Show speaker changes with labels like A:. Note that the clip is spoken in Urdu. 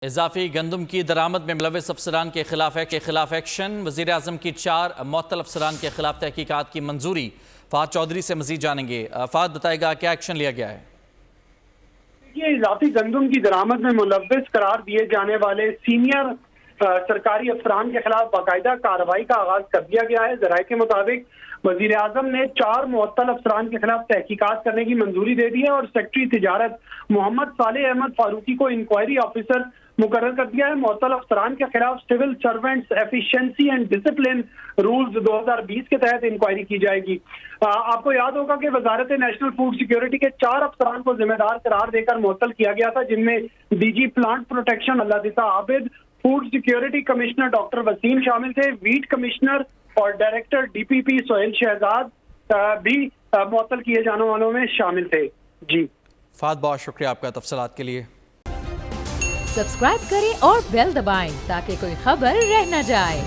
A: اضافی گندم کی درآمد میں ملوث افسران کے خلاف ایکشن، وزیراعظم کی 4 معطل افسران کے خلاف تحقیقات کی منظوری۔ فہد چودھری سے مزید جانیں گے۔ فہد بتائے گا کیا ایکشن لیا گیا ہے؟
B: یہ اضافی گندم کی درآمد میں ملوث قرار دیے جانے والے سینئر سرکاری افسران کے خلاف باقاعدہ کارروائی کا آغاز کر دیا گیا ہے۔ ذرائع کے مطابق وزیر اعظم نے 4 معطل افسران کے خلاف تحقیقات کرنے کی منظوری دے دی ہے اور سیکرٹری تجارت محمد صالح احمد فاروقی کو انکوائری آفیسر مقرر کر دیا ہے۔ معطل افسران کے خلاف civil servants efficiency and discipline rules 2020 کے تحت انکوائری کی جائے گی۔ آپ کو یاد ہوگا کہ وزارت نیشنل فوڈ سیکیورٹی کے 4 افسران کو ذمہ دار قرار دے کر معطل کیا گیا تھا، جن میں D G plant protection Allah Ditta Abid, food security commissioner doctor Waseem شامل تھے، ویٹ کمشنر اور director D P P Sohail Shahzad بھی معطل کیے جانے والوں میں شامل تھے۔ جی
A: فہد، بہت شکریہ آپ کا تفصیلات کے لیے۔
C: سبسکرائب کریں اور بیل دبائیں تاکہ کوئی خبر رہ نہ جائے۔